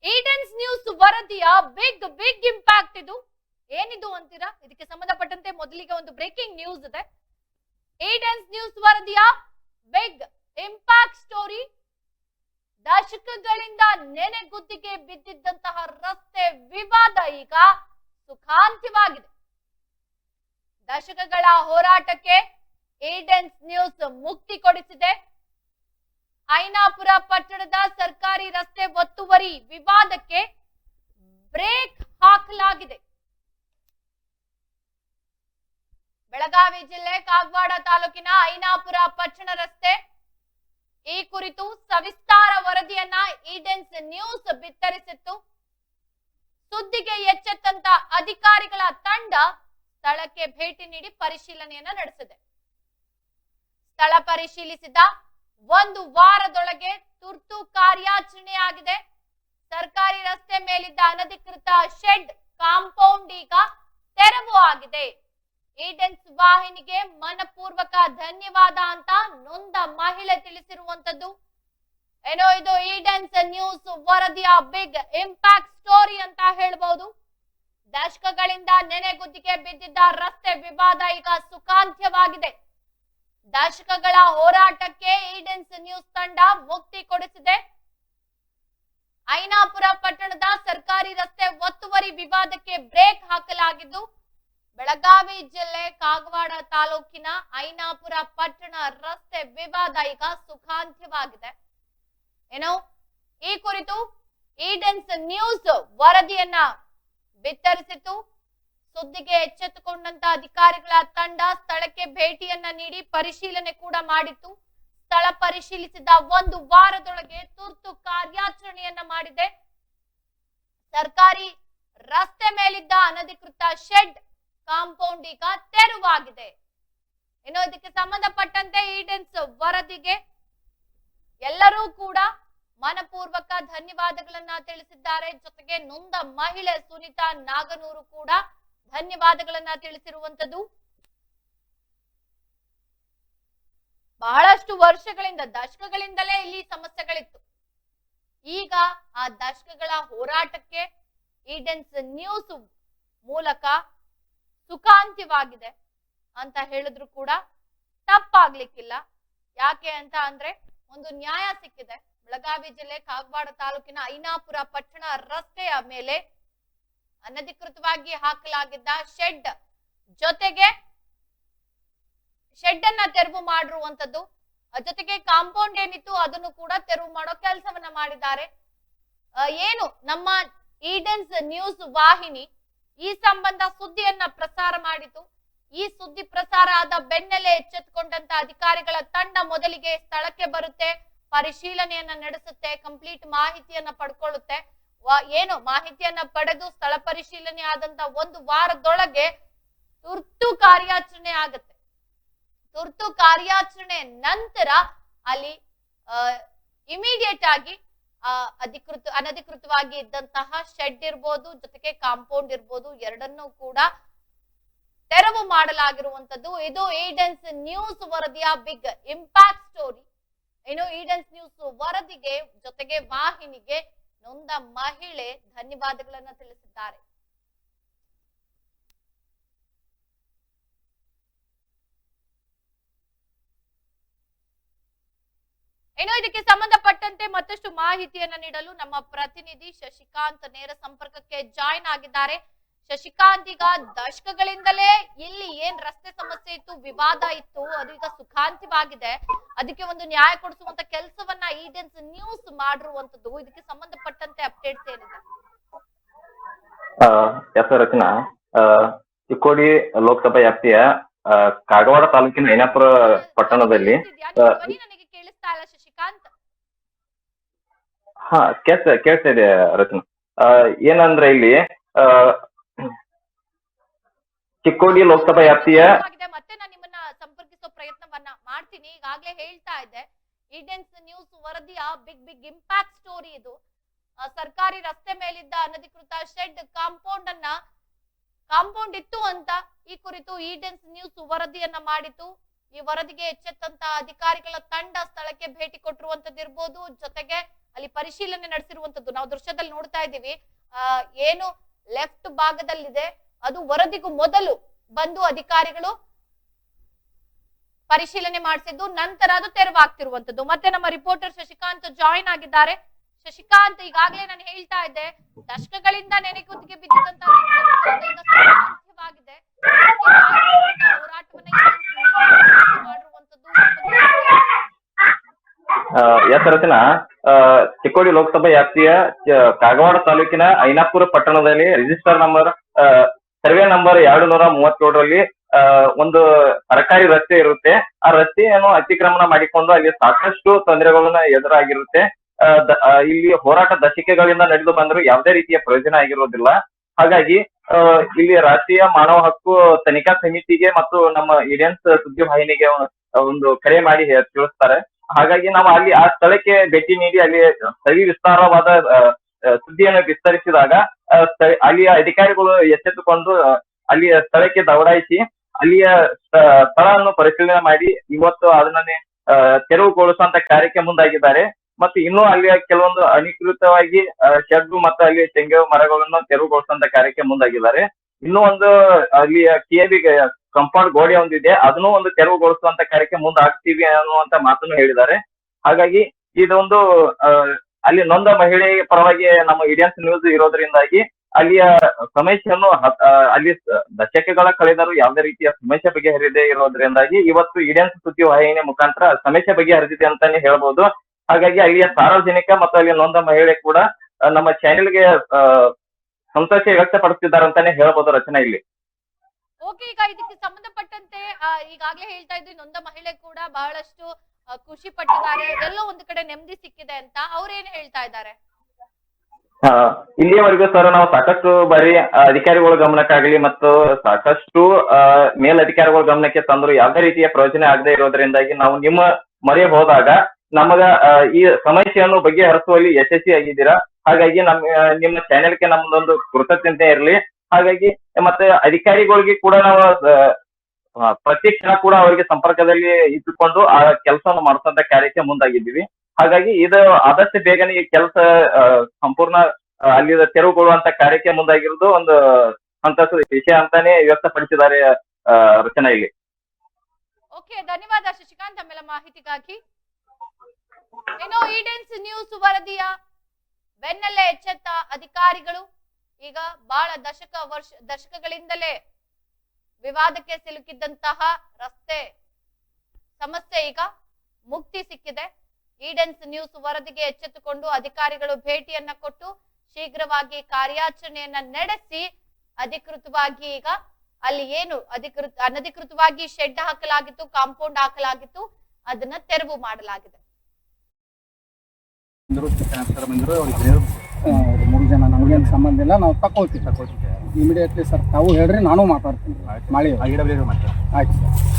ಈಡನ್ಸ್ news ವರದಿಯ big impact ಇದು ಏನಿದು ಅಂತೀರಾ? ಇದಕ್ಕೆ ಸಂಬಂಧಪಟ್ಟಂತೆ ಮೊದಲಿಗೆ ಒಂದು ಬ್ರೇಕಿಂಗ್ ನ್ಯೂಸ್ ಇದೆ. ಈಡನ್ಸ್ ನ್ಯೂಸ್ ವರದಿಯ ಬಿಗ್ ಇಂಪ್ಯಾಕ್ಟ್ ಸ್ಟೋರಿ. ದಶಕಗಳಿಂದ ನೆನೆಗುದ್ದಿಗೆ ಬಿದ್ದಿದ್ದಂತಹ ರಸ್ತೆ ವಿವಾದ ಈಗ ಸುಖಾಂತ್ಯವಾಗಿದೆ. ದಶಕಗಳ ಹೋರಾಟಕ್ಕೆ ಈಡನ್ಸ್ ನ್ಯೂಸ್ ಮುಕ್ತಿ ಕೊಡಿಸಿದೆ. ಐನಾಪುರ ಪಟ್ಟಣದ ಸರ್ಕಾರಿ ರಸ್ತೆ ಒತ್ತುವರಿ ವಿವಾದಕ್ಕೆ ಬ್ರೇಕ್ ಹಾಕಲಾಗಿದೆ. ಬೆಳಗಾವಿ ಜಿಲ್ಲೆ ಕಾಗವಾಡ ತಾಲೂಕಿನ ಐನಾಪುರ ಪಟ್ಟಣ ರಸ್ತೆ ಈ ಕುರಿತು ಸವಿಸ್ತಾರ ವರದಿಯನ್ನ ಈಡನ್ಸ್ ನ್ಯೂಸ್ ಬಿತ್ತರಿಸಿತ್ತು. ಸುದ್ದಿಗೆ ಎಚ್ಚೆತ್ತಂತ ಅಧಿಕಾರಿಗಳ ತಂಡ ಸ್ಥಳಕ್ಕೆ ಭೇಟಿ ನೀಡಿ ಪರಿಶೀಲನೆಯನ್ನ ನಡೆಸಿದೆ. ಸ್ಥಳ ಪರಿಶೀಲಿಸಿದ ಒಂದು ವಾರದೊಳಗೆ ತುರ್ತು ಕಾರ್ಯಾಚರಣೆ ಆಗಿದೆ. ಸರ್ಕಾರಿ ರಸ್ತೆ ಮೇಲಿದ್ದ ಅನಧಿಕೃತ ಶೆಡ್ ಕಾಂಪೌಂಡ್ ಈಗ ತೆರವು ಆಗಿದೆ. ಈಡನ್ಸ್ ವಾಹಿನಿಗೆ ಮನಪೂರ್ವಕ ಧನ್ಯವಾದ ಅಂತ ನೊಂದ ಮಹಿಳೆ ತಿಳಿಸಿರುವಂತದ್ದು. ಏನೋ ಇದು ಈಡನ್ಸ್ ನ್ಯೂಸ್ ವರದಿಯ ಬಿಗ್ ಇಂಪ್ಯಾಕ್ಟ್ ಸ್ಟೋರಿ ಅಂತ ಹೇಳ್ಬಹುದು. ದಶಕಗಳಿಂದ ನೆನೆಗುದ್ದಿಗೆ ಬಿದ್ದಿದ್ದ ರಸ್ತೆ ವಿವಾದ ಈಗ ಸುಖಾಂತ್ಯವಾಗಿದೆ. ದಶಕಗಳ ಹೋರಾಟಕ್ಕೆ ಈಡನ್ಸ್ ನ್ಯೂಸ್ ತಂಡ ಮುಕ್ತಿ ಕೊಡಿಸಿದೆ. ಐನಾಪುರ ಪಟ್ಟಣದ ಸರ್ಕಾರಿ ರಸ್ತೆ ಒತ್ತುವರಿ ವಿವಾದಕ್ಕೆ ಬ್ರೇಕ್ ಹಾಕಲಾಗಿದ್ದು, ಬೆಳಗಾವಿ ಜಿಲ್ಲೆ ಕಾಗವಾಡ ತಾಲೂಕಿನ ಐನಾಪುರ ಪಟ್ಟಣ ರಸ್ತೆ ವಿವಾದ ಈಗ ಸುಖಾಂತ್ಯವಾಗಿದೆ. ಏನು ಈ ಕುರಿತು ಈಡನ್ಸ್ ನ್ಯೂಸ್ ವರದಿಯನ್ನ ಬಿತ್ತರಿಸಿತ್ತು. ಸುದ್ದಿಗೆ ಎಚ್ಚೆತ್ತುಕೊಂಡಂತ ಅಧಿಕಾರಿಗಳ ತಂಡ ಸ್ಥಳಕ್ಕೆ ಭೇಟಿಯನ್ನ ನೀಡಿ ಪರಿಶೀಲನೆ ಕೂಡ ಮಾಡಿತ್ತು. ಸ್ಥಳ ಪರಿಶೀಲಿಸಿದ ಒಂದು ವಾರದೊಳಗೆ ತುರ್ತು ಕಾರ್ಯಾಚರಣೆಯನ್ನ ಮಾಡಿದೆ. ಸರ್ಕಾರಿ ರಸ್ತೆ ಮೇಲಿದ್ದ ಅನಧಿಕೃತ ಶೆಡ್ ಕಾಂಪೌಂಡ್ ಈಗ ತೆರವಾಗಿದೆ. ಇನ್ನು ಇದಕ್ಕೆ ಸಂಬಂಧಪಟ್ಟಂತೆ ಈಡನ್ಸ್ ವರದಿಗೆ ಎಲ್ಲರೂ ಕೂಡ ಮನಪೂರ್ವಕ ಧನ್ಯವಾದಗಳನ್ನ ತಿಳಿಸಿದ್ದಾರೆ. ಜೊತೆಗೆ ನೊಂದ ಮಹಿಳೆ ಸುನಿತಾ ನಾಗನೂರು ಕೂಡ ಧನ್ಯವಾದಗಳನ್ನ ತಿಳಿಸಿರುವಂತದ್ದು. ಬಹಳಷ್ಟು ವರ್ಷಗಳಿಂದ ದಶಕಗಳಿಂದಲೇ ಇಲ್ಲಿ ಸಮಸ್ಯೆಗಳಿತ್ತು. ಈಗ ಆ ದಶಕಗಳ ಹೋರಾಟಕ್ಕೆ ಈಡನ್ಸ್ ನ್ಯೂಸ್ ಮೂಲಕ ಸುಖಾಂತ್ಯವಾಗಿದೆ ಅಂತ ಹೇಳಿದ್ರು ಕೂಡ ತಪ್ಪಾಗ್ಲಿಕ್ಕಿಲ್ಲ. ಯಾಕೆ ಅಂತ ಅಂದ್ರೆ ಒಂದು ನ್ಯಾಯ ಸಿಕ್ಕಿದೆ. ಬೆಳಗಾವಿ ಜಿಲ್ಲೆ ಕಾಗವಾಡ ತಾಲೂಕಿನ ಐನಾಪುರ ಪಟ್ಟಣ ರಸ್ತೆಯ ಮೇಲೆ ಅನಧಿಕೃತವಾಗಿ ಹಾಕಲಾಗಿದ್ದ ಶೆಡ್ ಜೊತೆಗೆ ಶೆಡ್ ಅನ್ನ ತೆರವು ಮಾಡಿರುವಂತದ್ದು, ಜೊತೆಗೆ ಕಾಂಪೌಂಡ್ ಏನಿತ್ತು ಅದನ್ನು ಕೂಡ ತೆರವು ಮಾಡೋ ಕೆಲಸವನ್ನ ಮಾಡಿದ್ದಾರೆ. ಏನು ನಮ್ಮ ಈಡನ್ಸ್ ನ್ಯೂಸ್ ವಾಹಿನಿ ಈ ಸಂಬಂಧ ಸುದ್ದಿಯನ್ನ ಪ್ರಸಾರ ಮಾಡಿತು. ಈ ಸುದ್ದಿ ಪ್ರಸಾರ ಆದ ಬೆನ್ನಲ್ಲೇ ಎಚ್ಚೆತ್ತುಕೊಂಡಂತ ಅಧಿಕಾರಿಗಳ ತಂಡ ಮೊದಲಿಗೆ ಸ್ಥಳಕ್ಕೆ ಬರುತ್ತೆ, ಪರಿಶೀಲನೆಯನ್ನ ನಡೆಸುತ್ತೆ, ಕಂಪ್ಲೀಟ್ ಮಾಹಿತಿಯನ್ನ ಪಡ್ಕೊಳ್ಳುತ್ತೆ. ಏನು ಮಾಹಿತಿಯನ್ನ ಪಡೆದು ಸ್ಥಳ ಪರಿಶೀಲನೆ ಆದಂತ ಒಂದು ವಾರದೊಳಗೆ ತುರ್ತು ಕಾರ್ಯಾಚರಣೆ ಆಗುತ್ತೆ. ತುರ್ತು ಕಾರ್ಯಾಚರಣೆ ನಂತರ ಅಲ್ಲಿ ಇಮಿಡಿಯೇಟ್ ಆಗಿ ಅನಧಿಕೃತವಾಗಿ ಇದ್ದಂತಹ ಶೆಡ್ ಇರ್ಬೋದು, ಜೊತೆಗೆ ಕಾಂಪೌಂಡ್ ಇರ್ಬೋದು, ಎರಡನ್ನೂ ಕೂಡ ತೆರವು ಮಾಡಲಾಗಿರುವಂತದ್ದು. ಇದು ಈಡನ್ಸ್ ನ್ಯೂಸ್ ವರದಿಯ ಬಿಗ್ ಇಂಪ್ಯಾಕ್ಟ್ ಸ್ಟೋರಿ. ಇನ್ನು ಈಡನ್ಸ್ ನ್ಯೂಸ್ ವರದಿಗೆ ಜೊತೆಗೆ ವಾಹಿನಿಗೆ ನೊಂದ ಮಹಿಳೆ ಧನ್ಯವಾದಗಳನ್ನ ತಿಳಿಸಿದ್ದಾರೆ. ಇನ್ನು ಇದಕ್ಕೆ ಸಂಬಂಧಪಟ್ಟಂತೆ ಮತ್ತಷ್ಟು ಮಾಹಿತಿಯನ್ನ ನೀಡಲು ನಮ್ಮ ಪ್ರತಿನಿಧಿ ಶಶಿಕಾಂತ್ ನೇರ ಸಂಪರ್ಕಕ್ಕೆ ಜಾಯಿನ್ ಆಗಿದ್ದಾರೆ. ಶಶಿಕಾಂತ್, ಈಗ ದಶಕಗಳಿಂದಲೇ ಇಲ್ಲಿ ಏನ್ ರಸ್ತೆ ಸಮಸ್ಯೆ ಇತ್ತು, ವಿವಾದ ಇತ್ತು, ಅದು ಈಗ ಸುಖಾಂತ್ಯವಾಗಿದೆ. ಅದಕ್ಕೆ ಒಂದು ನ್ಯಾಯ ಕೊಡಿಸುವಂತ ಕೆಲಸವನ್ನ ಈಡನ್ಸ್ ನ್ಯೂಸ್ ಮಾಡಿರುವಂತದ್ದು. ಇದಕ್ಕೆ ಸಂಬಂಧಪಟ್ಟಂತೆ ಅಪ್ಡೇಟ್ಸ್ ಏನಿದೆ? ರಚನಾ, ಚಿಕ್ಕೋಡಿ ಲೋಕಸಭಾ ವ್ಯಾಪ್ತಿಯ ಕಾಗವಾಡ ತಾಲೂಕಿನ ಐನಾಪುರ ಪಟ್ಟಣದಲ್ಲಿ ನನಗೆ ಕೇಳಿಸ್ತಾ ಇಲ್ಲ ಶಶಿಕಾಂತ್. ಹಾ, ಕೇಳ್ತಾ ಇದೆ ರಚನಾ. ಏನಂದ್ರೆ ಇಲ್ಲಿ ಚಿಕ್ಕೋಡಿ ಲೋಕಸಭಾ ವ್ಯಾಪ್ತಿಯ ಮತ್ತೆ ನಾನು ನಿಮ್ಮನ್ನ ಸಂಪರ್ಕಿಸೋ ಪ್ರಯತ್ನವನ್ನ ಮಾಡ್ತೀನಿ. ಈಗಾಗಲೇ ಹೇಳ್ತಾ ಇದ್ದೆ, ಈಡನ್ಸ್ ನ್ಯೂಸ್ ವರದಿಯ ಬಿಗ್ ಇಂಪ್ಯಾಕ್ಟ್ ಸ್ಟೋರಿ ಇದು. ಸರ್ಕಾರಿ ರಸ್ತೆ ಮೇಲಿದ್ದ ಅನಧಿಕೃತ ಶೆಡ್ ಕಾಂಪೌಂಡ್ ಇತ್ತು ಅಂತ ಈ ಕುರಿತು ಈಡನ್ಸ್ ನ್ಯೂಸ್ ವರದಿಯನ್ನ ಮಾಡಿತು. ಈ ವರದಿಗೆ ಎಚ್ಚೆತ್ತಂತ ಅಧಿಕಾರಿಗಳ ತಂಡ ಸ್ಥಳಕ್ಕೆ ಭೇಟಿ ಕೊಟ್ಟಿರುವಂತದ್ದಿರ್ಬೋದು, ಜೊತೆಗೆ ಅಲ್ಲಿ ಪರಿಶೀಲನೆ ನಡೆಸಿರುವಂತದ್ದು ನಾವು ದೃಶ್ಯದಲ್ಲಿ ನೋಡ್ತಾ ಇದ್ದೀವಿ. ಏನು ಲೆಫ್ಟ್ ಭಾಗದಲ್ಲಿದೆ ಅದು ವರದಿಗೂ ಮೊದಲು ಬಂದು ಅಧಿಕಾರಿಗಳು ಪರಿಶೀಲನೆ ಮಾಡಿಸಿದ್ದು, ನಂತರ ಅದು ತೆರವಾಗ್ತಿರುವಂತದ್ದು. ಮತ್ತೆ ನಮ್ಮ ರಿಪೋರ್ಟರ್ ಶಶಿಕಾಂತ್ ಜಾಯಿನ್ ಆಗಿದ್ದಾರೆ. ಶಶಿಕಾಂತ್, ಈಗಾಗಲೇ ನಾನು ಹೇಳ್ತಾ ಇದ್ದೆ, ದಶಕಗಳಿಂದ ನೆನೆಗುದಿಗೆ ಬಿದ್ದಿದ್ದಂತ ಸಾಧ್ಯವಾಗಿದೆ. ಹೋರಾಟವನ್ನ ಮಾಡಿರುವಂತದ್ದು. ಎಸ್ ರಚನಾ, ಚಿಕ್ಕೋಡಿ ಲೋಕಸಭಾ ವ್ಯಾಪ್ತಿಯ ಕಾಗವಾಡ ತಾಲೂಕಿನ ಐನಾಪುರ ಪಟ್ಟಣದಲ್ಲಿ ರಿಜಿಸ್ಟರ್ ನಂಬರ್ ಸರ್ವೆ ನಂಬರ್ 237ರಲ್ಲಿ ಒಂದು ಸರ್ಕಾರಿ ರಸ್ತೆ ಇರುತ್ತೆ. ಆ ರಸ್ತೆಯನ್ನು ಅತಿಕ್ರಮಣ ಮಾಡಿಕೊಂಡು ಅಲ್ಲಿ ಸಾಕಷ್ಟು ತೊಂದರೆಗಳನ್ನ ಎದುರಾಗಿರುತ್ತೆ. ಇಲ್ಲಿ ಹೋರಾಟ ದಶಕಗಳಿಂದ ನಡೆದು ಬಂದರೂ ಯಾವುದೇ ರೀತಿಯ ಪ್ರಯೋಜನ ಆಗಿರೋದಿಲ್ಲ. ಹಾಗಾಗಿ ಇಲ್ಲಿ ರಾಷ್ಟ್ರೀಯ ಮಾನವ ಹಕ್ಕು ತನಿಖಾ ಸಮಿತಿಗೆ ಮತ್ತು ನಮ್ಮ ಇಂಡಿಯನ್ಸ್ ಸುದ್ದಿವಾಹಿನಿಗೆ ಒಂದು ಕರೆ ಮಾಡಿ ತಿಳಿಸ್ತಾರೆ. ಹಾಗಾಗಿ ನಾವು ಅಲ್ಲಿ ಆ ಸ್ಥಳಕ್ಕೆ ಭೇಟಿ ನೀಡಿ ಅಲ್ಲಿ ಸ್ಥಳೀಯ ವಿಸ್ತಾರವಾದ ಸುದ್ದಿಯನ್ನು ವಿಸ್ತರಿಸಿದಾಗ ಅಲ್ಲಿಯ ಅಧಿಕಾರಿಗಳು ಎಚ್ಚೆತ್ತುಕೊಂಡು ಅಲ್ಲಿಯ ಸ್ಥಳಕ್ಕೆ ದೌಡಾಯಿಸಿ ಅಲ್ಲಿಯ ಸ್ಥಳವನ್ನು ಪರಿಶೀಲನೆ ಮಾಡಿ ಇವತ್ತು ಅದನ್ನೇ ತೆರವುಗೊಳಿಸುವಂತ ಕಾರ್ಯಕ್ಕೆ ಮುಂದಾಗಿದ್ದಾರೆ. ಮತ್ತು ಇನ್ನೂ ಅಲ್ಲಿಯ ಕೆಲವೊಂದು ಅಧಿಕೃತವಾಗಿ ಶೆಡ್ ಮತ್ತು ಅಲ್ಲಿ ತೆಂಗಿನ ಮರಗಳನ್ನು ತೆರವುಗೊಳಿಸುವಂತ ಕಾರ್ಯಕ್ಕೆ ಮುಂದಾಗಿದ್ದಾರೆ. ಇನ್ನೂ ಒಂದು ಅಲ್ಲಿಯ KAB ಕಂಪೌಂಡ್ ಗೋಡೆ ಒಂದಿದೆ, ಅದನ್ನು ಒಂದು ತೆರವುಗೊಳಿಸುವಂತ ಕಾರ್ಯಕ್ಕೆ ಮುಂದಾಗ್ತೀವಿ ಅನ್ನುವಂತ ಮಾತನ್ನು ಹೇಳಿದ್ದಾರೆ. ಹಾಗಾಗಿ ಇದೊಂದು ಅಲ್ಲಿ ನೊಂದ ಮಹಿಳೆ ಪರವಾಗಿ ನಮ್ಮ ಇಂಡಿಯನ್ಸ್ ನ್ಯೂಸ್ ಇರೋದ್ರಿಂದಾಗಿ ಅಲ್ಲಿಯ ಸಮಸ್ಯೆಯನ್ನು ಅಲ್ಲಿ ದಶಕಗಳ ಕಳೆದರೂ ಯಾವುದೇ ರೀತಿಯ ಸಮಸ್ಯೆ ಬಗೆಹರಿದೇ ಇರೋದ್ರಿಂದಾಗಿ ಇವತ್ತು ಇಂಡಿಯನ್ಸ್ ಸುದ್ದಿವಾಹಿನಿ ಮುಖಾಂತರ ಸಮಸ್ಯೆ ಬಗೆಹರಿದಿದೆ ಅಂತಾನೆ ಹೇಳ್ಬೋದು. ಹಾಗಾಗಿ ಅಲ್ಲಿಯ ಸಾರ್ವಜನಿಕ ಮತ್ತು ಅಲ್ಲಿ ನೊಂದ ಮಹಿಳೆ ಕೂಡ ನಮ್ಮ ಚಾನೆಲ್ಗೆ ಸಂತೋಷ ವ್ಯಕ್ತಪಡಿಸ್ತಿದ್ದಾರೆ ಅಂತಾನೆ ಹೇಳ್ಬೋದು ರಚನಾ ಇಲ್ಲಿ. ಓಕೆ, ಈಗ ಇದಕ್ಕೆ ಸಂಬಂಧಪಟ್ಟಂತೆ ಈಗಾಗಲೇ ಹೇಳ್ತಾ ಇದ್ವಿ, ನೊಂದ ಮಹಿಳೆ ಕೂಡ ಬಹಳಷ್ಟು ಖುಷಿ ಪಟ್ಟಿದ್ದಾರೆ, ಎಲ್ಲೋ ಒಂದು ಕಡೆ ನೆಮ್ಮದಿ ಸಿಕ್ಕಿದೆ ಅಂತ. ಅವ್ರೇನ್ ಹೇಳ್ತಾ ಇದ್ದಾರೆ? ಇಲ್ಲಿಯವರೆಗೂ ಸರ್ ನಾವು ಸಾಕಷ್ಟು ಬಾರಿ ಅಧಿಕಾರಿಗಳ ಗಮನಕ್ಕಾಗಲಿ ಮತ್ತು ಸಾಕಷ್ಟು ಮೇಲಧಿಕಾರಿಗಳ ಗಮನಕ್ಕೆ ತಂದ್ರು ಯಾವುದೇ ರೀತಿಯ ಪ್ರಯೋಜನ ಆಗದೆ ಇರೋದ್ರಿಂದಾಗಿ ನಾವು ನಿಮ್ಮ ಮೊರೆ ಹೋದಾಗ ನಮಗ ಈ ಸಮಸ್ಯೆಯನ್ನು ಬಗೆಹರಿಸುವಲ್ಲಿ ಯಶಸ್ವಿಯಾಗಿದ್ದೀರಾ. ಹಾಗಾಗಿ ನಿಮ್ಮ ಚಾನೆಲ್ಗೆ ನಮ್ದೊಂದು ಕೃತಜ್ಞತೆ ಇರಲಿ. ಹಾಗಾಗಿ ಮತ್ತೆ ಅಧಿಕಾರಿಗಳಿಗೆ ಕೂಡ ನಾವು ಪ್ರತಿ ಕ್ಷಣ ಕೂಡ ಅವರಿಗೆ ಸಂಪರ್ಕದಲ್ಲಿ ಇಟ್ಟುಕೊಂಡು ಆ ಕೆಲಸವನ್ನು ಮಾಡಿಸುವಂತ ಕಾರ್ಯಕ್ಕೆ ಮುಂದಾಗಿದ್ದೀವಿ. ಹಾಗಾಗಿ ಇದು ಆದಷ್ಟು ಬೇಗನೆ ಈ ಕೆಲಸ ಸಂಪೂರ್ಣ ಅಲ್ಲಿ ತೆರವುಗೊಳ್ಳುವಂತ ಕಾರ್ಯಕ್ಕೆ ಮುಂದಾಗಿರೋದು ಒಂದು ಸಂತಸದ ವಿಷಯ ಅಂತಾನೆ ವ್ಯಕ್ತಪಡಿಸಿದ್ದಾರೆ ರಚನಾ ಇಲ್ಲಿ. ಓಕೆ, ಧನ್ಯವಾದ ಶಶಿಕಾಂತ್ ತಮ್ಮೆಲ್ಲ ಮಾಹಿತಿಗಾಗಿ. ಏನೋ ಈಡೆನ್ಸ್ ನ್ಯೂಸ್ ವರದಿಯ ಬೆನ್ನಲ್ಲೇ ಎಚ್ಚೆತ್ತ ಅಧಿಕಾರಿಗಳು ಈಗ ಬಹಳ ದಶಕಗಳಿಂದಲೇ ವಿವಾದಕ್ಕೆ ಸಿಲುಕಿದ್ದಂತಹ ರಸ್ತೆ ಸಮಸ್ಯೆ ಈಗ ಮುಕ್ತಿ ಸಿಕ್ಕಿದೆ. ಈಡೆನ್ಸ್ ನ್ಯೂಸ್ ವರದಿಗೆ ಎಚ್ಚೆತ್ತುಕೊಂಡು ಅಧಿಕಾರಿಗಳು ಭೇಟಿಯನ್ನ ಕೊಟ್ಟು ಶೀಘ್ರವಾಗಿ ಕಾರ್ಯಾಚರಣೆಯನ್ನ ನಡೆಸಿ ಅಧಿಕೃತವಾಗಿ ಈಗ ಅಲ್ಲಿ ಏನು ಅನಧಿಕೃತವಾಗಿ ಶೆಡ್ ಹಾಕಲಾಗಿತ್ತು, ಕಾಂಪೌಂಡ್ ಹಾಕಲಾಗಿತ್ತು, ಅದನ್ನ ತೆರವು ಮಾಡಲಾಗಿದೆ. 3 ಜನ ನಮಗೇನು ಸಂಬಂಧ ಇಲ್ಲ, ನಾವು ತಗೋತೀವಿ ಇಮಿಡಿಯೇಟ್ಲಿ ಸರ್. ತಾವು ಹೇಳ್ರಿ, ನಾನು ಮಾತಾಡ್ತೀನಿ. ಮಾಡಿ ಆಯ್ತು ಸರ್.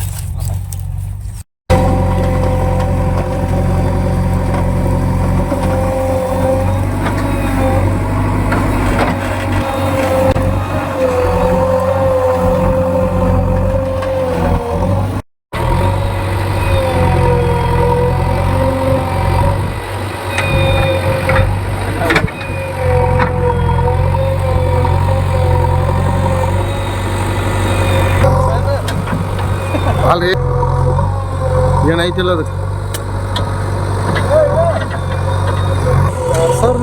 ಅಲ್ರಿ ಏನೈತಿಲ್ಲ ಅದಕ್ಕೆ ಸರ್.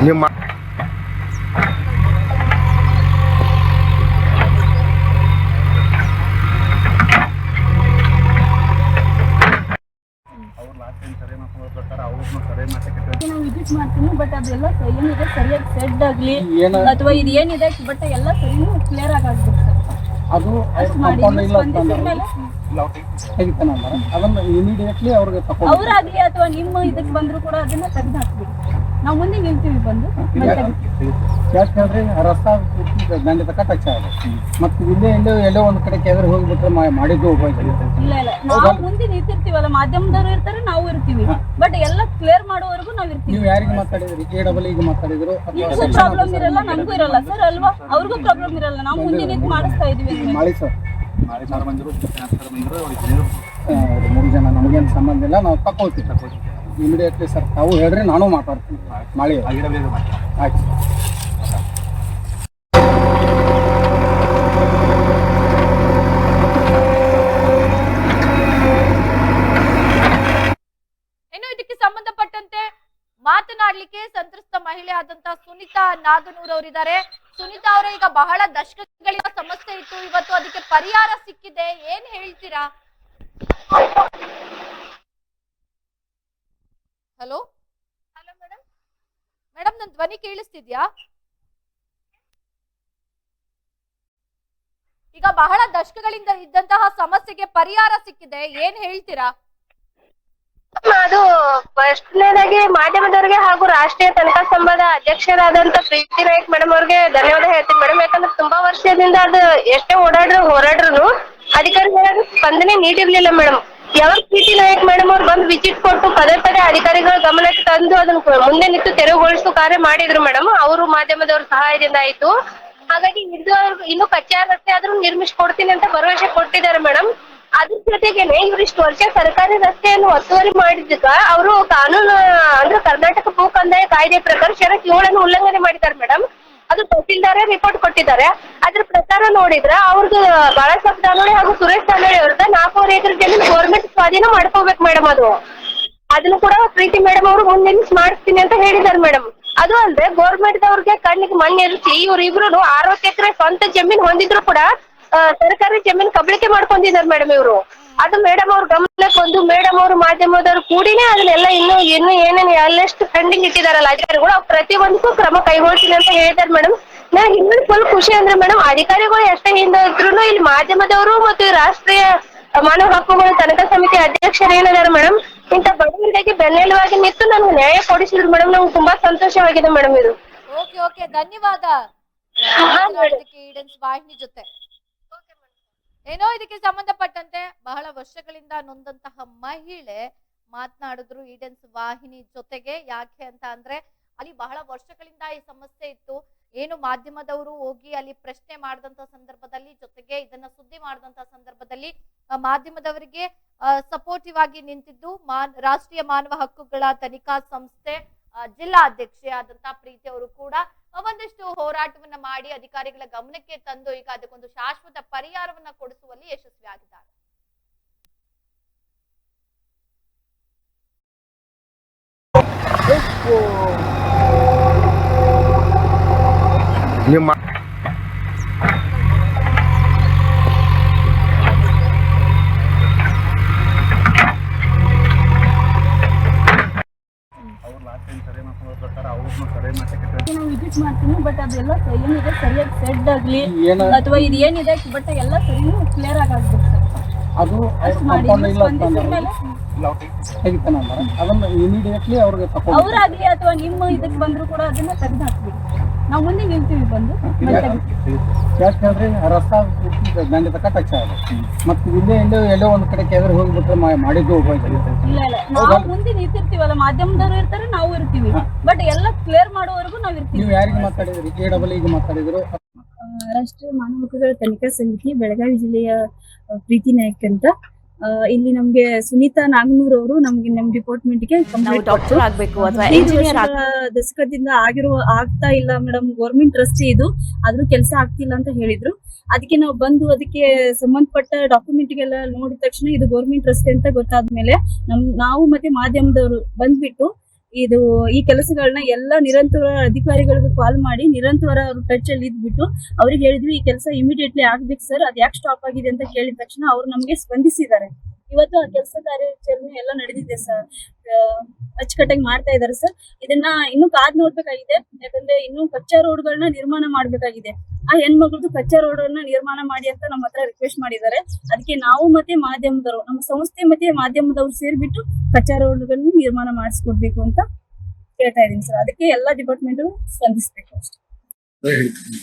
ನಿಮ್ಮ ನಾವು ವಿಸಿಟ್ ಮಾಡ್ತೀನಿ, ಬಟ್ ಅದೆಲ್ಲ ಏನಿದೆ ಸರಿಯಾಗಿ ಸೆಡ್ ಆಗ್ಲಿ ಅಥವಾ ಇದು ಏನಿದೆ ಬಟ್ ಎಲ್ಲ ಸರಿ ಕ್ಲಿಯರ್ ಆಗಾಗ್ಬೇಕು ಸರ್. ಅದು ಕಂಪೌಂಡ್ ಇಲ್ಲ ಅದನ್ನ ಇಮಿಡಿಯೇಟ್ಲಿ ಅವ್ರಿಗೆ ಅವರಾಗ್ಲಿ ಅಥವಾ ನಿಮ್ಮ ಇದಕ್ಕೆ ಬಂದ್ರು ಕೂಡ ಅದನ್ನ ತೆಗೆದು ಹಾಕ್ಬೇಕು. ನಾವು ಮುಂದೆ ನಿಲ್ತೀವಿ ಬಂದು ಮತ್ತೆ ಯಾಕೆ ಹೇಳ್ರಿ ರಸ್ತಾ ದಂಡ ತಕ್ಕ ಟಚ್ ಆಗುತ್ತೆ ಮತ್ತೆ ಇಲ್ಲೇ ಎಲ್ಲೋ ಒಂದು ಕಡೆ ಕೆಳಗಡೆ ಹೋಗ್ಬಿಟ್ರೆ ಮಾಡಿದ್ದು ಹೋಗ್ಬೋದು. ಇಲ್ಲ ನಾವು ಮುಂದೆ ನಿಂತಿರ್ತೀವಲ್ಲ, ಮಾಧ್ಯಮದವರು ಇರ್ತಾರೆ, ನಾವು ಇರ್ತೀವಿ. ಬಟ್ ಎಲ್ಲ ಕ್ಲಿಯರ್ ಮಾಡೋವರೆಗೂ ನಾವು ಇರ್ತೀವಿ. ನೀವು ಯಾರಿಗೆ ಮಾತಾಡಿದ್ರಿ? AEE ಮಾತಾಡಿದ್ರು? ನಿಮಗೂ ಪ್ರಾಬ್ಲಮ್ ಇರಲ್ಲ, ನಮಗೂ ಇರಲ್ಲ ಸರ್ ಅಲ್ವಾ? ಅವ್ರಿಗೂ ಪ್ರಾಬ್ಲಮ್ ಇರಲ್ಲ, ನಾವು ಮುಂದೆ ನಿಂತು ಮಾಡಿಸ್ತಾ ಇದೀವಿ. ಮಾಡಿ ಸರ್, 3 ಜನ ನಮಗೇನು ಸಂಬಂಧ ಇಲ್ಲ, ನಾವು ತಗೊಳ್ತೀವಿ ಇಮಿಡಿಯೇಟ್ಲಿ ಸರ್. ತಾವು ಹೇಳ್ರಿ, ನಾನು ಮಾತಾಡ್ತೀನಿ. ಮಾಡಿ ಆಯ್ತು. ಇನ್ನು ಇದಕ್ಕೆ ಸಂಬಂಧಪಟ್ಟಂತೆ ಮಾತನಾಡ್ಲಿಕ್ಕೆ ಸಂತ್ರಸ್ತ ಮಹಿಳೆ ಆದಂತ ಸುನೀತಾ ನಾಗನೂರ್ ಅವರಿದ್ದಾರೆ. ಸುನೀತಾ ಅವರೇ, ಈಗ ಬಹಳ ದಶಕಗಳಿಂದ ಸಮಸ್ಯೆ ಇತ್ತು, ಇವತ್ತು ಅದಕ್ಕೆ ಪರಿಹಾರ ಸಿಕ್ಕಿದೆ, ಏನ್ ಹೇಳ್ತೀರಾ? ಹಲೋ ಹಲೋ ಮೇಡಮ್, ಮೇಡಮ್ ನನ್ ಧ್ವನಿ ಕೇಳಿಸ್ತಿದ್ಯಾ? ಈಗ ಬಹಳ ದಶಕಗಳಿಂದ ಇದ್ದಂತಹ ಸಮಸ್ಯೆಗೆ ಪರಿಹಾರ ಸಿಕ್ಕಿದೆ, ಏನ್ ಹೇಳ್ತೀರಾ? ಅದು ಫಸ್ಟ್ನೇದಾಗಿ ಮಾಧ್ಯಮದವರಿಗೆ ಹಾಗೂ ರಾಷ್ಟ್ರೀಯ ತನಿಖಾ ಸಂಘದ ಅಧ್ಯಕ್ಷರಾದಂತ ಪ್ರೀತಿ ನಾಯ್ಕ್ ಮೇಡಮ್ ಅವ್ರಿಗೆ ಧನ್ಯವಾದ ಹೇಳ್ತೀನಿ ಮೇಡಮ್. ಯಾಕಂದ್ರೆ ತುಂಬಾ ವರ್ಷದಿಂದ ಅದು ಎಷ್ಟೇ ಹೋರಾಡ್ರು ಅಧಿಕಾರಿಗಳು ಸ್ಪಂದನೆ ನೀಡಿರ್ಲಿಲ್ಲ ಮೇಡಮ್. ಯಾವಾಗ ಪ್ರೀತಿ ನಾಯ್ಕ್ ಮೇಡಮ್ ಅವ್ರು ಬಂದು ವಿಸಿಟ್ ಕೊಟ್ಟು ಪದೇ ಅಧಿಕಾರಿಗಳ ಗಮನಕ್ಕೆ ತಂದು ಅದನ್ನ ಮುಂದೆ ನಿಂತು ತೆರವುಗೊಳಿಸುವ ಕಾರ್ಯ ಮಾಡಿದ್ರು ಮೇಡಮ್. ಅವರು ಮಾಧ್ಯಮದವ್ರ ಸಹಾಯದಿಂದ ಆಯ್ತು. ಹಾಗಾಗಿ ಇನ್ನು ಕಚ್ಚಾ ರಸ್ತೆ ಆದ್ರೂ ನಿರ್ಮಿಸ್ಕೊಡ್ತೀನಿ ಅಂತ ಭರವಸೆ ಕೊಟ್ಟಿದ್ದಾರೆ ಮೇಡಮ್. ಅದ್ರ ಜೊತೆಗೇನೆ ಇವ್ರು ಇಷ್ಟು ವರ್ಷ ಸರ್ಕಾರಿ ರಸ್ತೆಯನ್ನು ಒತ್ತುವರಿ ಮಾಡಿದ್ದಕ್ಕ ಅವರು ಕಾನೂನು ಅಂದ್ರೆ ಕರ್ನಾಟಕ ಭೂ ಕಂದಾಯ ಕಾಯ್ದೆ ಪ್ರಕಾರ ಷರತ್ತು 7 ಉಲ್ಲಂಘನೆ ಮಾಡಿದ್ದಾರೆ ಮೇಡಮ್. ಅದು ತಹಸೀಲ್ದಾರೇ ರಿಪೋರ್ಟ್ ಕೊಟ್ಟಿದ್ದಾರೆ. ಅದ್ರ ಪ್ರಕಾರ ನೋಡಿದ್ರ ಅವ್ರದ್ದು ಬಾಳಾಸಾಹೇಬ್ ದಾನೋಳಿ ಹಾಗೂ ಸುರೇಶ್ ದಾನೋಳಿ ಅವ್ರದ 4 ಎಕರೆ ಜಮೀನು ಗೌರ್ಮೆಂಟ್ ಸ್ವಾಧೀನ ಮಾಡ್ಕೋಬೇಕು ಮೇಡಮ್. ಅದನ್ನು ಕೂಡ ಪ್ರೀತಿ ಮೇಡಮ್ ಅವರು ಮುಂದೆ ಮಾಡಿಸ್ತೀನಿ ಅಂತ ಹೇಳಿದಾರೆ ಮೇಡಮ್. ಅದು ಅಂದ್ರೆ ಗೌರ್ಮೆಂಟ್ ದವ್ರಿಗೆ ಕಣ್ಣಿಗೆ ಮಣ್ಣು ಎರಚಿ ಇವ್ರಿಬ್ರು 60 ಎಕರೆ ಸ್ವಂತ ಜಮೀನ್ ಹೊಂದಿದ್ರು ಕೂಡ ಸರ್ಕಾರಿ ಜಮೀನ್ ಕಬಳಿಕೆ ಮಾಡ್ಕೊಂಡಿದ್ದಾರೆ ಮೇಡಮ್ ಇವರು. ಅದು ಮೇಡಮ್ ಅವ್ರ ಗಮನಕ್ಕೆ ಬಂದು ಮೇಡಮ್ ಅವರು ಮಾಧ್ಯಮದವ್ರು ಕೂಡಿನೇ ಅದನ್ನೆಲ್ಲ ಇನ್ನು ಏನೇನು ಎಲ್ಲೆಷ್ಟು ಪೆಂಡಿಂಗ್ ಇಟ್ಟಿದಾರಲ್ಲ ಅಧಿಕಾರಿಗಳು ಪ್ರತಿಯೊಂದಕ್ಕೂ ಕ್ರಮ ಕೈಗೊಳ್ತೀನಿ ಅಂತ ಹೇಳಿದಾರೆ ಮೇಡಮ್. ನನಗೆ ಇನ್ನೊಂದು ಫುಲ್ ಖುಷಿ ಅಂದ್ರೆ ಮೇಡಮ್, ಅಧಿಕಾರಿಗಳು ಎಷ್ಟೇ ಹಿಂದೆ ಇದ್ರು ಇಲ್ಲಿ ಮಾಧ್ಯಮದವರು ಮತ್ತು ರಾಷ್ಟ್ರೀಯ ಮಾನವ ಹಕ್ಕುಗಳ ತನಿಖಾ ಸಮಿತಿ ಅಧ್ಯಕ್ಷರು ಏನಿದ್ದಾರೆ ಮೇಡಮ್, ಇಂಥ ಬಡವರಿಗೆ ಬೆನ್ನೆಲುವಾಗಿ ನಿಂತು ನಮ್ಗೆ ನ್ಯಾಯ ಕೊಡಿಸಿದ್ರು ಮೇಡಮ್. ನಮ್ಗೆ ತುಂಬಾ ಸಂತೋಷವಾಗಿದೆ ಮೇಡಮ್ ಇದು. ಓಕೆ ಧನ್ಯವಾದ ಈಡನ್ಸ್ ವಾಹಿನಿ ಜೊತೆ. ಏನೋ ಇದಕ್ಕೆ ಸಂಬಂಧಪಟ್ಟಂತೆ ಬಹಳ ವರ್ಷಗಳಿಂದ ನೊಂದಂತಹ ಮಹಿಳೆ ಮಾತನಾಡಿದ್ರು ಈಡನ್ಸ್ ವಾಹಿನಿ ಜೊತೆಗೆ. ಯಾಕೆ ಅಂತ ಅಂದ್ರೆ ಅಲ್ಲಿ ಬಹಳ ವರ್ಷಗಳಿಂದ ಈ ಸಮಸ್ಯೆ ಇತ್ತು. ಏನು ಮಾಧ್ಯಮದವರು ಹೋಗಿ ಅಲ್ಲಿ ಪ್ರಶ್ನೆ ಮಾಡಿದಂತ ಸಂದರ್ಭದಲ್ಲಿ, ಜೊತೆಗೆ ಇದನ್ನ ಸುದ್ದಿ ಮಾಡಿದಂತ ಸಂದರ್ಭದಲ್ಲಿ ಮಾಧ್ಯಮದವರಿಗೆ ಸಪೋರ್ಟಿವ್ ಆಗಿ ನಿಂತಿದ್ದು ರಾಷ್ಟ್ರೀಯ ಮಾನವ ಹಕ್ಕುಗಳ ತನಿಖಾ ಸಂಸ್ಥೆ ಜಿಲ್ಲಾ ಅಧ್ಯಕ್ಷೆ ಆದಂತ ಪ್ರೀತಿ ಅವರು ಕೂಡ ಒಂದಿಷ್ಟು ಹೋರಾಟವನ್ನ ಮಾಡಿ ಅಧಿಕಾರಿಗಳ ಗಮನಕ್ಕೆ ತಂದು ಈಗ ಅದಕ್ಕೊಂದು ಶಾಶ್ವತ ಪರಿಹಾರವನ್ನ ಕೊಡಿಸುವಲ್ಲಿ ಯಶಸ್ವಿಯಾಗಿದ್ದಾರೆ. ನಿಮ್ಮ ನಾವು ವಿಸಿಟ್ ಮಾಡ್ತೀನಿ, ಬಟ್ ಅದೆಲ್ಲ ಏನಿದೆ ಸರಿಯಾಗಿ ಸೆಡ್ ಆಗ್ಲಿ ಅಥವಾ ಇದು ಏನಿದೆ ಬಟ್ ಎಲ್ಲ ಸರಿನೂ ಕ್ಲಿಯರ್ ಆಗ್ಬೇಕು ಸರ್. ಅದು ಅದನ್ನ ಇಮಿಡಿಯೇಟ್ಲಿ ಅವ್ರಿಗೆ ಅವರಾಗ್ಲಿ ಅಥವಾ ನಿಮ್ಮ ಇದಕ್ಕೆ ಬಂದ್ರು ಕೂಡ ಅದನ್ನ ತೆಗೆದು ಹಾಕ್ಬೇಕು. ನಾವು ಮುಂದೆ ನಿಲ್ತೀವಿ ಬಂದು ಯಾಕೆ ಹೇಳ್ರಿ ರಸ್ತಾ ದಂಡ ತಕ್ಕ ಟಚ್ ಆಗುತ್ತೆ ಮತ್ತೆ ಇಲ್ಲೇ ಎಲ್ಲೋ ಒಂದು ಕಡೆ ಕೆಳಗಡೆ ಹೋಗ್ಬಿಟ್ರೆ ಮಾಡಿದ್ದು ಹೋಗ್ಬೋದು. ಇಲ್ಲ ನಾವು ಮುಂದೆ ನಿಂತಿರ್ತೀವಲ್ಲ, ಮಾಧ್ಯಮದವರು ಇರ್ತಾರೆ, ನಾವು ಇರ್ತೀವಿ. ಬಟ್ ಎಲ್ಲ ಕ್ಲಿಯರ್ ಮಾಡೋವರೆಗೂ ನಾವು ಇರ್ತೀವಿ. ನೀವು ಯಾರಿಗೆ ಮಾತಾಡಿದ್ರಿ? AEE ಮಾತಾಡಿದ್ರು? ರಾಷ್ಟ್ರೀಯ ಮಾನವ ಹಕ್ಕುಗಳ ತನಿಖಾ ಸಮಿತಿ ಬೆಳಗಾವಿ ಜಿಲ್ಲೆಯ ಪ್ರೀತಿ ನಾಯ್ಕ್ ಅಂತ. ಇಲ್ಲಿ ನಮ್ಗೆ ಸುನೀತಾ ನಾಗನೂರ್ ಅವರು ನಮ್ಗೆ ನಮ್ ಡಿಪಾರ್ಟ್ಮೆಂಟ್ ಗೆ ಡಾಕ್ಟರ್ ಆಗ್ಬೇಕು ಅಥವಾ ದಶಕದಿಂದ ಆಗ್ತಾ ಇಲ್ಲ ಮೇಡಮ್, ಗೌರ್ಮೆಂಟ್ ರಸ್ತೆ ಇದು, ಆದ್ರೂ ಕೆಲಸ ಆಗ್ತಿಲ್ಲ ಅಂತ ಹೇಳಿದ್ರು. ಅದಕ್ಕೆ ನಾವು ಬಂದು ಅದಕ್ಕೆ ಸಂಬಂಧಪಟ್ಟ ಡಾಕ್ಯುಮೆಂಟ್ ಗೆಲ್ಲ ನೋಡಿದ ತಕ್ಷಣ ಇದು ಗೌರ್ಮೆಂಟ್ ರಸ್ತೆ ಅಂತ ಗೊತ್ತಾದ್ಮೇಲೆ ನಾವು ಮತ್ತೆ ಮಾಧ್ಯಮದವರು ಬಂದ್ಬಿಟ್ಟು ಈ ಕೆಲಸಗಳನ್ನ ಎಲ್ಲ ನಿರಂತರ ಅಧಿಕಾರಿಗಳಿಗೆ ಕಾಲ್ ಮಾಡಿ ನಿರಂತರ ಅವ್ರ ಟಚ್ ಅಲ್ಲಿ ಇದ್ಬಿಟ್ಟು ಅವ್ರಿಗೆ ಹೇಳಿದ್ವಿ ಈ ಕೆಲಸ ಇಮಿಡಿಯೇಟ್ಲಿ ಆಗ್ಬೇಕು ಸರ್, ಅದ್ ಯಾಕೆ ಸ್ಟಾಪ್ ಆಗಿದೆ ಅಂತ ಕೇಳಿದ ತಕ್ಷಣ ಅವ್ರು ನಮ್ಗೆ ಸ್ಪಂದಿಸಿದ್ದಾರೆ. ಇವತ್ತು ಆ ಕೆಲಸ ಕಾರ್ಯಾಚರಣೆ ಎಲ್ಲ ನಡೆದಿದೆ ಸರ್, ಅಚ್ಚುಕಟ್ಟಾಗಿ ಮಾಡ್ತಾ ಇದಾರೆ ಸರ್. ಇದನ್ನ ಇನ್ನೂ ಕಾದ್ ನೋಡ್ಬೇಕಾಗಿದೆ, ಯಾಕಂದ್ರೆ ಇನ್ನು ಕಚ್ಚಾ ರೋಡ್ಗಳನ್ನ ನಿರ್ಮಾಣ ಮಾಡ್ಬೇಕಾಗಿದೆ. ಆ ಹೆಣ್ಮಕ್ಳದ್ದು ಕಚ್ಚಾ ರೋಡ್ ಅನ್ನ ನಿರ್ಮಾಣ ಮಾಡಿ ಅಂತ ನಮ್ಮ ಹತ್ರ ರಿಕ್ವೆಸ್ಟ್ ಮಾಡಿದ್ದಾರೆ. ಅದಕ್ಕೆ ನಾವು ಮತ್ತೆ ಮಾಧ್ಯಮದವರು, ನಮ್ಮ ಸಂಸ್ಥೆ ಮತ್ತೆ ಮಾಧ್ಯಮದವರು ಸೇರ್ಬಿಟ್ಟು ಕಚ್ಚಾ ರೋಡ್ಗಳನ್ನ ನಿರ್ಮಾಣ ಮಾಡಿಸ್ಕೊಡ್ಬೇಕು ಅಂತ ಕೇಳ್ತಾ ಇದೀನಿ ಸರ್. ಅದಕ್ಕೆ ಎಲ್ಲಾ ಡಿಪಾರ್ಟ್ಮೆಂಟ್ ಸ್ಪಂದಿಸಬೇಕು ಅಷ್ಟೇ.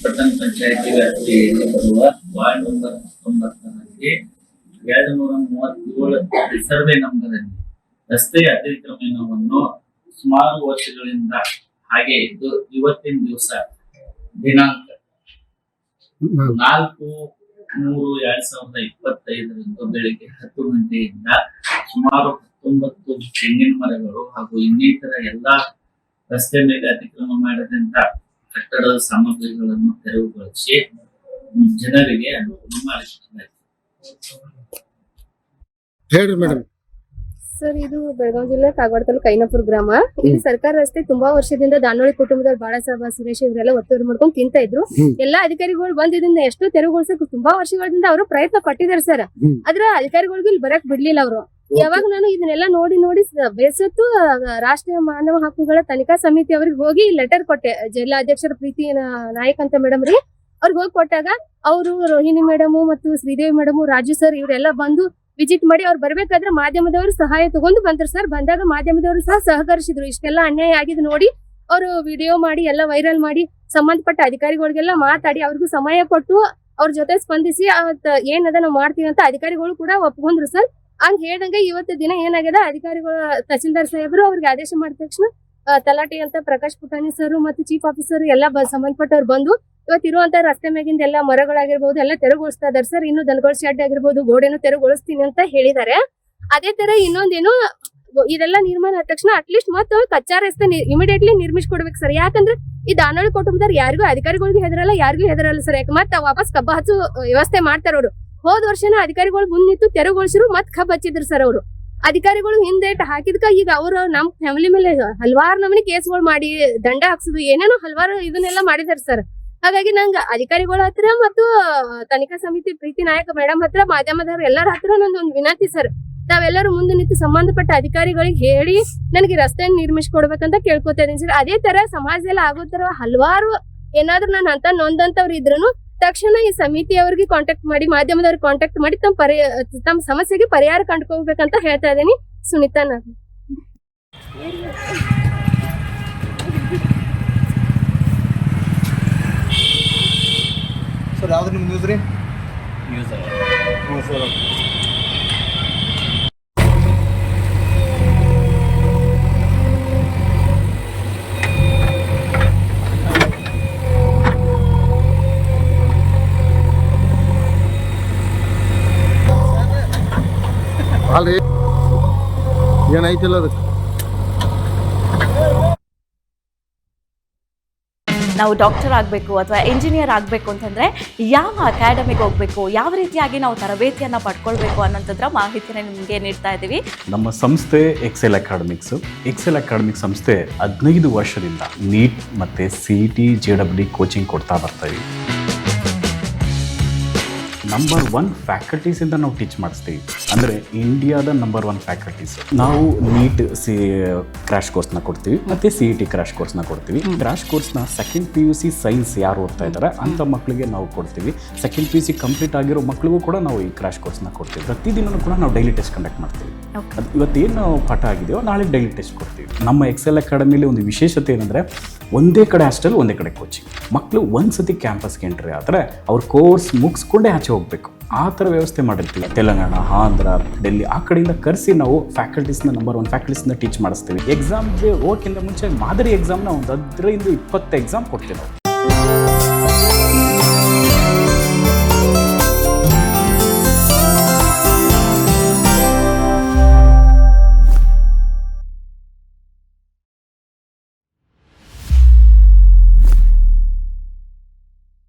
ಪಟ್ಟಣ ಪಂಚಾಯತಿ ವ್ಯಾಪ್ತಿಯಲ್ಲಿ ಬರುವ ವಾರ್ಡ್ ನಂಬರ್ 19ರಲ್ಲಿ 237 ಸರ್ವೆ ನಂಬರಲ್ಲಿ ರಸ್ತೆ ಅತಿಕ್ರಮಣವನ್ನು ಸುಮಾರು ವರ್ಷಗಳಿಂದ ಹಾಗೆ ಇದ್ದು ಇವತ್ತಿನ ದಿವಸ ದಿನಾಂಕ 4/3/2025 ಬೆಳಿಗ್ಗೆ 10 ಗಂಟೆಯಿಂದ ಸುಮಾರು 19 ತೆಂಗಿನ ಮರಗಳು ಹಾಗೂ ಇನ್ನಿತರ ಎಲ್ಲಾ ರಸ್ತೆ ಮೇಲೆ ಅತಿಕ್ರಮ ಮಾಡದಂತ ಕಟ್ಟಡದ ಸಾಮಗ್ರಿಗಳನ್ನು ತೆರವುಗೊಳಿಸಿ ಜನರಿಗೆ ಅನುಕೂಲ ಮಾಡಿಕೊಡಲಾಗಿದೆ. ಹೇಳ್ರಿ ಮೇಡಮ್. ಸರ್, ಇದು ಬೆಳಗಾವಿ ಜಿಲ್ಲೆ ಕಾಗವಾಡ ತಾಲೂಕು ಐನಾಪುರ ಗ್ರಾಮ. ಇಲ್ಲಿ ಸರ್ಕಾರ ರಸ್ತೆ ತುಂಬಾ ವರ್ಷದಿಂದ ದಾನೋಳಿ ಕುಟುಂಬದವ್ರು ಬಾಳಾಸಾಹೇಬ ಸುರೇಶ್ ಇವರೆಲ್ಲ ಒತ್ತುವರಿ ಮಾಡ್ಕೊಂಡು ತಿಂತ ಇದ್ರು. ಎಲ್ಲಾ ಅಧಿಕಾರಿಗಳು ಬಂದಿದಿಂದ ಎಷ್ಟೋ ತೆರವುಗೊಳಿಸಕ್ ತುಂಬಾ ವರ್ಷಗಳಿಂದ ಅವರು ಪ್ರಯತ್ನ ಪಟ್ಟಿದ್ದಾರೆ ಸರ್. ಆದ್ರ ಅಧಿಕಾರಿಗಳಿಗೆ ಇಲ್ಲಿ ಬರಕ್ ಬಿಡ್ಲಿಲ್ಲ ಅವರು. ಯಾವಾಗ ನಾನು ಇದನ್ನೆಲ್ಲ ನೋಡಿ ಬೇಸತ್ತು ರಾಷ್ಟ್ರೀಯ ಮಾನವ ಹಕ್ಕುಗಳ ತನಿಖಾ ಸಮಿತಿ ಅವ್ರಿಗೆ ಹೋಗಿ ಲೆಟರ್ ಕೊಟ್ಟೆ. ಜಿಲ್ಲಾಧ್ಯಕ್ಷರ ಪ್ರೀತಿ ನಾಯಕ್ ಅಂತ ಮೇಡಮ್ ರೀ, ಅವ್ರಿಗೆ ಹೋಗಿ ಕೊಟ್ಟಾಗ ಅವರು ರೋಹಿಣಿ ಮೇಡಮ್ ಮತ್ತು ಶ್ರೀದೇವಿ ಮೇಡಮ್, ರಾಜು ಸರ್ ಇವರೆಲ್ಲ ಬಂದು ವಿಸಿಟ್ ಮಾಡಿ ಅವ್ರು ಬರ್ಬೇಕಾದ್ರೆ ಮಾಧ್ಯಮದವರು ಸಹಾಯ ತಗೊಂಡು ಬಂದ್ರು ಸರ್. ಬಂದಾಗ ಮಾಧ್ಯಮದವರು ಸಹ ಸಹಕರಿಸಿದ್ರು. ಇಷ್ಟೆಲ್ಲ ಅನ್ಯಾಯ ಆಗಿದ್ ನೋಡಿ ಅವರು ವಿಡಿಯೋ ಮಾಡಿ ಎಲ್ಲ ವೈರಲ್ ಮಾಡಿ ಸಂಬಂಧಪಟ್ಟ ಅಧಿಕಾರಿಗಳಿಗೆಲ್ಲ ಮಾತಾಡಿ ಅವ್ರಿಗೂ ಸಮಯ ಕೊಟ್ಟು ಅವ್ರ ಜೊತೆ ಸ್ಪಂದಿಸಿ ಏನದ ನಾವು ಮಾಡ್ತೀವಿ ಅಂತ ಅಧಿಕಾರಿಗಳು ಕೂಡ ಒಪ್ಕೊಂಡ್ರು ಸರ್. ಹಂಗ ಹೇಳ್ದಂಗೆ ಇವತ್ತು ದಿನ ಏನಾಗಿದೆ, ಅಧಿಕಾರಿಗಳು ತಹಸೀಲ್ದಾರ್ ಸಾಹೇಬರು ಅವ್ರಿಗೆ ಆದೇಶ ಮಾಡಿದ ತಕ್ಷಣ ತಲಾಟಿ ಅಂತ ಪ್ರಕಾಶ್ ಪುಟಾಣಿ ಸರ್ ಮತ್ತು ಚೀಫ್ ಆಫೀಸರ್ ಎಲ್ಲ ಸಂಬಂಧಪಟ್ಟವ್ರು ಬಂದು ಇವತ್ತಿರುವಂತ ರಸ್ತೆ ಮ್ಯಾಗಿಂದ ಎಲ್ಲ ಮರಗಳಾಗಿರ್ಬೋದು ಎಲ್ಲ ತೆರವುಗೊಳಿಸ್ತಾ ಇದಾರೆ ಸರ್. ಇನ್ನು ದನಗಳ ಶೆಡ್ ಆಗಿರ್ಬೋದು ಗೋಡೆನು ತೆರವುಗೊಳಿಸ್ತೀನಿ ಅಂತ ಹೇಳಿದ್ದಾರೆ. ಅದೇ ತರ ಇನ್ನೊಂದೇನು, ಇದೆಲ್ಲ ನಿರ್ಮಾಣ ಆದ ತಕ್ಷಣ ಅಟ್ಲೀಸ್ಟ್ ಮತ್ತೆ ಕಚ್ಚಾ ರಸ್ತೆ ಇಮಿಡಿಯೇಟ್ಲಿ ನಿರ್ಮಿಸ್ಕೊಡ್ಬೇಕು ಸರ್. ಯಾಕಂದ್ರೆ ಈ ದಾನೋಳಿ ಕುಟುಂಬದವ್ರು ಯಾರಿಗೂ ಅಧಿಕಾರಿಗಳಿಗೆ ಹೆದರಲ್ಲ, ಯಾರಿಗೂ ಹೆದರಲ್ಲ ಸರ್. ಯಾಕೆ ಮತ್ತೆ ವಾಪಸ್ ಕಬ್ಬ ಹಚ್ಚು ವ್ಯವಸ್ಥೆ ಮಾಡ್ತಾರ ಅವರು. ಹೋದ ವರ್ಷನ ಅಧಿಕಾರಿಗಳು ಮುಂದ್ ನಿಂತು ತೆರವುಗೊಳಿಸಿರು, ಮತ್ ಕಬ್ಬ ಹಚ್ಚಿದ್ರು ಸರ್ ಅವರು. ಅಧಿಕಾರಿಗಳು ಹಿಂದೆ ಹಾಕಿದ್ಕ ಈಗ ಅವರು ನಮ್ ಫ್ಯಾಮಿಲಿ ಮೇಲೆ ಹಲವಾರು ನಮೂನಿ ಕೇಸ್ಗಳು ಮಾಡಿ ದಂಡ ಹಾಕ್ಸುದು ಏನೇನೋ ಹಲವಾರು ಇದನ್ನೆಲ್ಲ ಮಾಡಿದಾರೆ ಸರ್. ಹಾಗಾಗಿ ನಂಗ ಅಧಿಕಾರಿಗಳ ಹತ್ರ ಮತ್ತು ತನಿಖಾ ಸಮಿತಿ ಪ್ರೀತಿ ನಾಯಕ ಮೇಡಮ್ ಹತ್ರ, ಮಾಧ್ಯಮದವ್ರ ಎಲ್ಲರ ಹತ್ರ ನಂದೊಂದು ವಿನಂತಿ ಸರ್. ನಾವೆಲ್ಲರೂ ಮುಂದೆ ನಿಂತು ಸಂಬಂಧಪಟ್ಟ ಅಧಿಕಾರಿಗಳಿಗೆ ಹೇಳಿ ನನಗೆ ರಸ್ತೆ ನಿರ್ಮಿಸ್ಕೊಡ್ಬೇಕಂತ ಕೇಳ್ಕೊತಾ ಇದೀನಿ ಸರ್. ಅದೇ ತರ ಸಮಾಜದಲ್ಲಿ ಆಗೋ ತರ ಹಲವಾರು ಏನಾದ್ರು ನಾನು ಅಂತ ನೊಂದಂತವ್ರು ಇದ್ರು ತಕ್ಷಣ ಈ ಸಮಿತಿಯವ್ರಿಗೆ ಕಾಂಟ್ಯಾಕ್ಟ್ ಮಾಡಿ, ಮಾಧ್ಯಮದವ್ರಿಗೆ ಕಾಂಟ್ಯಾಕ್ಟ್ ಮಾಡಿ ತಮ್ಮ ಸಮಸ್ಯೆಗೆ ಪರಿಹಾರ ಕಂಡುಕೋಬೇಕಂತ ಹೇಳ್ತಾ ಇದ್ದೀನಿ. ಸುನೀತಾ ನಾನು. ಸರ್, ಯಾವ್ದು ನಿಮ್ಗೆ ನ್ಯೂಸ್ ರೀ? ಸರ್, ಅಲ್ರಿ ಏನೈತಿಲ್ಲ ಅದಕ್ಕೆ. ನಾವು ಡಾಕ್ಟರ್ ಆಗಬೇಕು ಅಥವಾ ಇಂಜಿನಿಯರ್ ಆಗಬೇಕು ಅಂತಂದರೆ ಯಾವ ಅಕಾಡೆಮಿಗೆ ಹೋಗಬೇಕು, ಯಾವ ರೀತಿಯಾಗಿ ನಾವು ತರಬೇತಿಯನ್ನು ಪಡ್ಕೊಳ್ಬೇಕು ಅನ್ನೋಂಥದ್ರ ಮಾಹಿತಿನ ನಿಮಗೆ ನೀಡ್ತಾ ಇದ್ದೀವಿ. ನಮ್ಮ ಸಂಸ್ಥೆ ಎಕ್ಸೆಲ್ ಅಕಾಡೆಮಿಕ್ ಸಂಸ್ಥೆ 15 ವರ್ಷದಿಂದ ನೀಟ್ ಮತ್ತು CET JEE ಕೋಚಿಂಗ್ ಕೊಡ್ತಾ ಬರ್ತೀವಿ. ನಂಬರ್ 1 ಫ್ಯಾಕಲ್ಟೀಸಿಂದ ನಾವು ಟೀಚ್ ಮಾಡಿಸ್ತೀವಿ. ಅಂದರೆ ಇಂಡಿಯಾದ ನಂಬರ್ 1 ಫ್ಯಾಕಲ್ಟೀಸ್. ನಾವು ನೀಟ್ ಕ್ರ್ಯಾಶ್ ಕೋರ್ಸ್ನ ಕೊಡ್ತೀವಿ ಮತ್ತು CET ಕ್ರ್ಯಾಶ್ ಕೋರ್ಸ್ನ ಕೊಡ್ತೀವಿ. ಕ್ರ್ಯಾಶ್ ಕೋರ್ಸ್ನ ಸೆಕೆಂಡ್ PUC ಸೈನ್ಸ್ ಯಾರು ಓದ್ತಾ ಇದ್ದಾರೆ ಅಂಥ ಮಕ್ಕಳಿಗೆ ನಾವು ಕೊಡ್ತೀವಿ. ಸೆಕೆಂಡ್ PUC ಕಂಪ್ಲೀಟ್ ಆಗಿರೋ ಮಕ್ಕಳಿಗೂ ಕೂಡ ನಾವು ಈ ಕ್ರ್ಯಾಶ್ ಕೋರ್ಸ್ನ ಕೊಡ್ತೀವಿ. ಪ್ರತಿದಿನವೂ ಕೂಡ ನಾವು ಡೈಲಿ ಟೆಸ್ಟ್ ಕಂಡಕ್ಟ್ ಮಾಡ್ತೀವಿ. ಅದು ಇವತ್ತೇನು ಪಾಠ ಆಗಿದೆಯೋ ನಾಳೆ ಡೈಲಿ ಟೆಸ್ಟ್ ಕೊಡ್ತೀವಿ. ನಮ್ಮ ಎಕ್ಸೆಲ್ ಅಕಾಡೆಮಿಲಿ ಒಂದು ವಿಶೇಷತೆ ಏನಂದರೆ ಒಂದೇ ಕಡೆ ಹಾಸ್ಟೆಲ್, ಒಂದೇ ಕಡೆ ಕೋಚಿಂಗ್. ಮಕ್ಕಳು ಒಂದ್ಸತಿ ಕ್ಯಾಂಪಸ್ಗೆ ಎಂಟ್ರಿ ಆದರೆ ಅವ್ರ ಕೋರ್ಸ್ ಮುಗಿಸ್ಕೊಂಡೇ ಆಚೆ ಹೋಗಬೇಕು. ಆ ಥರ ವ್ಯವಸ್ಥೆ ಮಾಡಿರ್ತೀವಿ. ತೆಲಂಗಾಣ, ಆಂಧ್ರ, ಡೆಲ್ಲಿ ಆ ಕಡೆಯಿಂದ ಕರೆಸಿ ನಾವು ಫ್ಯಾಕಲ್ಟೀಸ್ನ ನಂಬರ್ 1 ಫ್ಯಾಕಲ್ಟೀಸ್ನ ಟೀಚ್ ಮಾಡಿಸ್ತೀವಿ. ಎಕ್ಸಾಮ್ಗೆ ಹೋಗೋಕ್ಕಿಂತ ಮುಂಚೆ ಮಾದರಿ ಎಕ್ಸಾಮ್ನ ಒಂದು 15-20 ಎಕ್ಸಾಮ್ ಕೊಡ್ತೀವಿ ನಾವು.